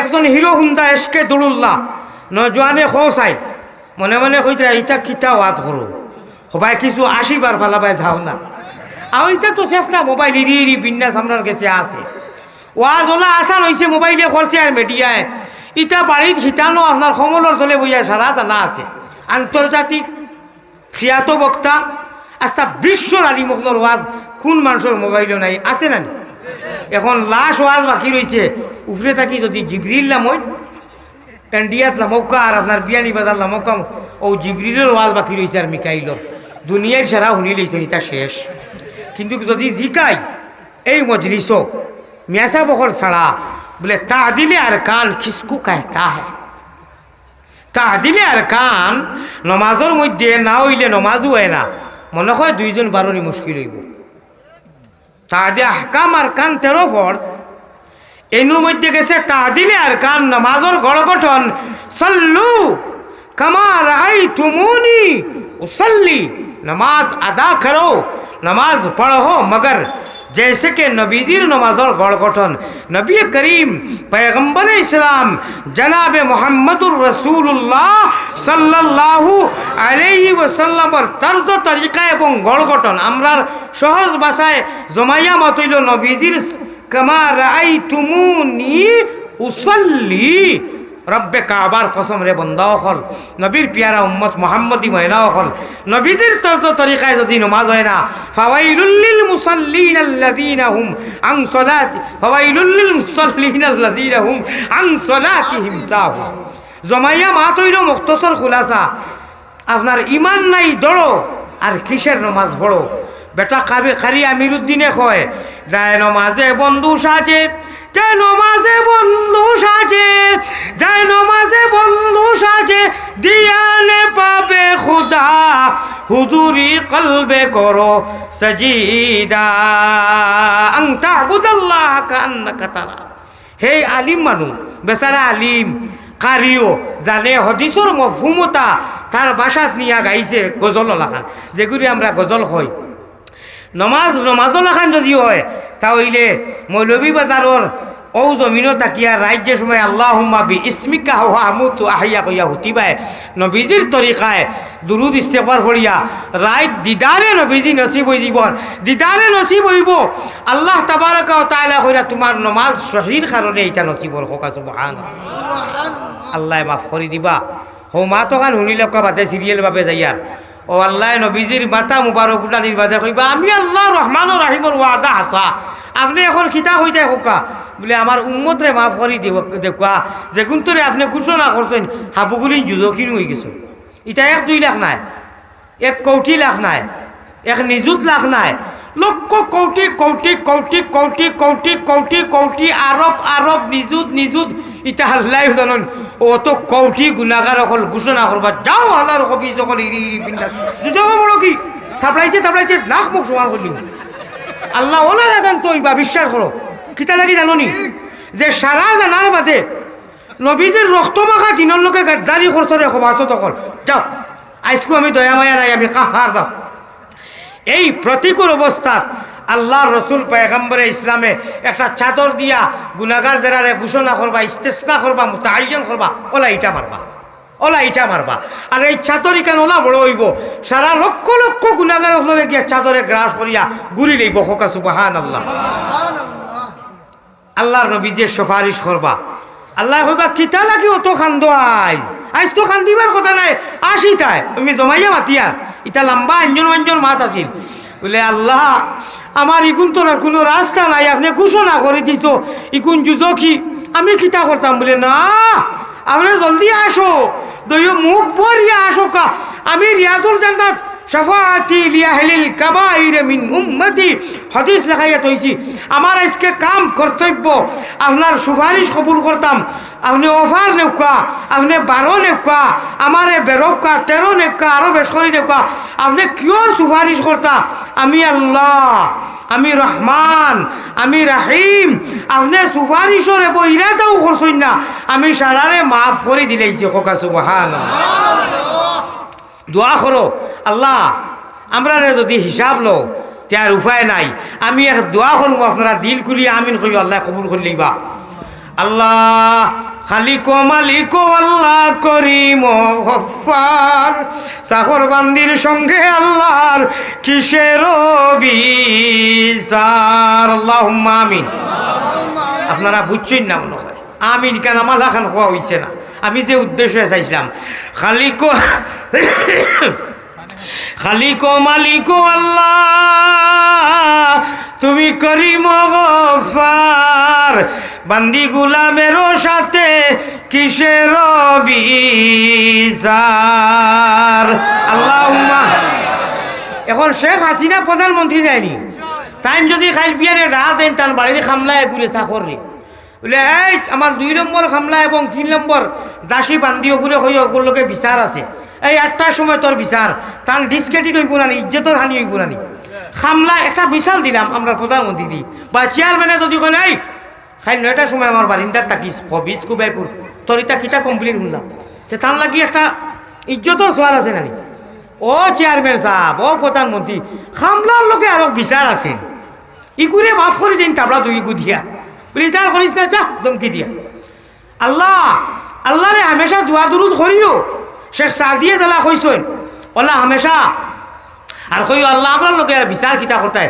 একজন hero হুন্দা SK দৌড়ুল্লাহ নজওয়ানে খোসাই মনে মনে কইতে ইটা কিতা ওয়াত করো সবাই কিছু 80 বার ফালাবাই যাও না আর ইটা তো সেফ না মোবাইল ইরি বিন্যাস আপনার কাছে আছে ওয়াজ ওলা আসান হয়েছে মোবাইলে করছে আর মিডিয়ায় ইটা বাড়ির খিতানো আপনার সমলর চলে বইয়া সারা জানা আছে আন্তর্জাতিক খ্যাত বক্তা আস্তা বিশ্বর আলিমকলর ওয়াজ কোন মানুষের মোবাইলও নাই আছে না এখন লাশ ওয়াজ বাকি রয়েছে উপরে থাকি যদি জিবরিল নামই ইন্ডিয়াত নামকা আর আপনার বিয়ানি বাজার নামকা ও জিবরিলের ওয়াজ বাকি রয়েছে আর মিকাইলর দুনিয়ায় সারা শুনি লইছেন এটা শেষ কিন্তু যদি জিকাই এই মজলিস মিয়াসা বকর ছাড়া বলে তাদিলে আর কান কিসকু कहता है তাদিলে আর কান নমাজের মধ্যে না হইলে নমাজও হয় না মনে হয় দুইজন বারোরই মুশকিল হইব তাদে আহকাম আর কান 13 ফরজ এনুর মধ্যে গেছে তাদিলে আর কান নমাজের গড়গঠন সল্লু কামা রাআইতুমুনি উসাল্লি नमाज अदा करो नमाज पढ़ो मगर जैसे कि नबीजीर नमाजर गढ़ गठन नबी करीम पैगम्बर इस्लाम जनाब मोहम्मदुर रसूलुल्लाह सल्लल्लाहु अलैहि वसल्लमर तर्ज तरीका एवं गढ़ गठन आमरार सहज भाषाय जमाइया मत हইল नबीजीर कमा राआइतुमुनी उसाल्ली रब्बे काबार कसम रे बंदा हल नबीर प्यारा उम्मत मोहम्मदी महिना हल नबीদের তর্জ তরিকায় যদি নামাজ হয় না ফাওয়াইলুল লিল মুসাল্লিন আল্লাযিনা হুম আন সালাতি ফাওয়াইলুল লিল মুসাল্লিন আল্লাযিনা হুম আন সালাতিহিম সাহুন জমাইয়া মাত হইল মুখতসর খুলাসা আপনার ঈমান নাই দড়ো আর কিসের নামাজ পড়ো বেটা কাবে খারি আমিরউদ্দিনে কয় যায় নামাজে বন্ধু সাজে যায় নমাজে বন্ধু সাজে যায় নমাজে বন্ধু সাজে দিয়ানে পাবে খুদা হুজুরি কলবে করো সজিদা আন তা'বুদাল্লাহ কান্নাকা তারা হে আলিম মানু বেচারা আলিম কারিও জানে হদিসর মফহুমতা তার ভাষাত নিয়া গাইছে গজল লাখান যেগুলি আমরা গজল কই নমাজল লাখান যদি হয় তাহলে মৌলভী বাজারর ও জমিনও তাকিয়া রাজ্যের সময় আল্লাহুম্মা বি ইসমিকা ওয়া আমুতু আহইয়া কইয়া হুতিবায় নবীজির তরিকায় দুরুদ ইস্তেগফার পড়িয়া রাত দিদারে নবীজি নসিব হই দিব দিদারে নসিব হইব আল্লাহ তাবারাকা ওয়া তাআলা কইরা তোমার নামাজ সহির কারণে এটা নসিব হল হোক সুবহানাল্লাহ আল্লাহ মাফ করে দিবা হো মা তো কান শুনিলে বাদে সিরিয়াল ভাবে যাইয়ার ও আল্লাহ নবীজির মাথা মুবারক উঠানির বাদে কইবা আমি আল্লাহ রহমানুর রহিমর ওয়াদা আসা আপনি এখন খিতা হইতে হোকা বলে আমার উম্মতরে মাফ করি দেখুয়া যে গুন্তরে আপনি ঘোষণা করছেন হাবুগুলি যুজকিন হয়ে গেছে এটা 1-2 লাখ নাই 1 কোটি লাখ নাই 1 নিযুত লাখ নাই লক্ষ কোটি কোটি কোটি কোটি কোটি কোটি কোটি আরব আরব নিযুত ইটা হাজলাই জানন ও তো কোটি গুনাহগার হল ঘোষণা করবা যাও আল্লাহর কবি যখন ইরি বিন্দা যুজক বড় কি থাপড়াইতে লাখ মুখ সমান করলি আল্লাহ ওলা রাখেন তো ইবা বিশ্বাস করো কিতা লাগি জানি যে সারা জানার বাদে নবীদের রক্ত মাখা দিনের লোকে গাদ্দারি করছরে সবাত তখন যাও আজকু আমি দয়া মায়া নাই আমি কাহার যাও এই প্রতিকূল অবস্থাত আল্লাহর রসুল পয়গম্বরে ইসলামে একটা চাদর দিয়া গুনাহগার যারারে ঘোষণা করবা ইস্তেসনা করবা মুতাআয়্যান করবা ওলা ইটা মারবা আর এই চাদরি কেন ওলা বড় হইব সারা লক্ষ লক্ষ গুনাহগার হলরে গিয়া চাদরে গ্রাস করিয়া ঘুরি লইব হোক সুবহানাল্লাহ আল্লাহর নবীজির সুপারিশ করবা আল্লাহ কইবা কিতা লাগি অত খান্দ আজ তো খান্দিবার কথা নাই আসিতায় তুমি জমাইয়া মাতিয়ার এটা লম্বা অঞ্জন মাত আছিল বলে আল্লাহ আমার ইকুন তোর কোনো রাস্তা নাই আপনি ঘোষণা করে দিছ ইকুন যুজকি আমি কিতা করতাম বলে না আপনি জলদি আসো দইও মুখ ভরিয়া আসো কা আমি রিয়াদুল জান্নাত শাফাআতি লিআহলিল কাবাইর মিন উম্মতি হাদিস লেখাইয়া তৈছি আমার আজকে কাম কর্তব্য আপনার সুপারিশ কবুল করতাম আপনি অফার নেকা আপনি 12 নেকা আমারে 13 নেকা আরো বেশ করে নেকা আপনি কিয়র সুপারিশ করতা আমি আল্লাহ আমি রহমান আমি রাহিম আপনি সুপারিশরে বইরাটাও করছেন না আমি সারারে মাফ করে দিলাইছি কোকা সুবহানাল্লাহ দোয়া করো আল্লাহ আমরা যদি হিসাব লো তার উপায় নাই আমি এক দোয়া করবো আপনারা দিল খুলি আমিন কই আল্লাহ কবুল করলেইবা আল্লাহ খালিক ও মালিক ও আল্লাহ করিম ও গফফার, চাকর বান্দির সঙ্গে আল্লাহর কিসের বিচার? আল্লাহুম্মা আমিন। আপনারা বুঝছেন না মনে হয় আমিন কেন মালা খান হওয়া হইছে না। আমি যে উদ্দেশ্যে চাইছিলাম খালিক খালিক মালিক আল্লাহ তুমি করিম গফফার, বান্দি গুলামেরও সাথে কিসের বিচার? আল্লাহুম্মা। এখন শেখ হাসিনা প্রধানমন্ত্রী যায়নি, টাইম যদি খাইল বিয়ারে রাত দেন তার বাড়ির খামলায় ঘুরে চাকর রে বলে এই আমার 2 নম্বর খামলা এবং 3 নম্বর দাসী বান্দিও ঘুরে হই ওগুলোকে বিচার আছে, এই 8টার সময় তোর বিচার, তার ডিসক্রেডিট হইব না, ইজ্জতর হানি হইব না। খামলা একটা বিশাল দিলাম আমরা প্রধানমন্ত্রী দি বা চেয়ারম্যানে যদি কয় নাই খাই 9টার সময় আমার বারিন্দার তাকিস হবিস কুবাই কর তোর ইটা কিতা কমপ্লেন শুনলাম, যে তার লাগি একটা ইজ্জতর সওয়াল আছে নানি। ও চেয়ারম্যান সাহেব, ও প্রধানমন্ত্রী, খামলার লোকে আরো বিচার আছেন, ইগুরে মাফ করে দিন তাবলা দুই ইগু দিয়া বলি তার করিস না, যা ধমকি দিয়া। আল্লাহ আল্লাহ রে হামেশা দোয়া দুরুদ করিও। শেখ সাদিয়ে জ্বালা কইসেন ওলা হামেশা আর কইও আল্লাহ আমরা লোকে আর বিচার কিতা করতে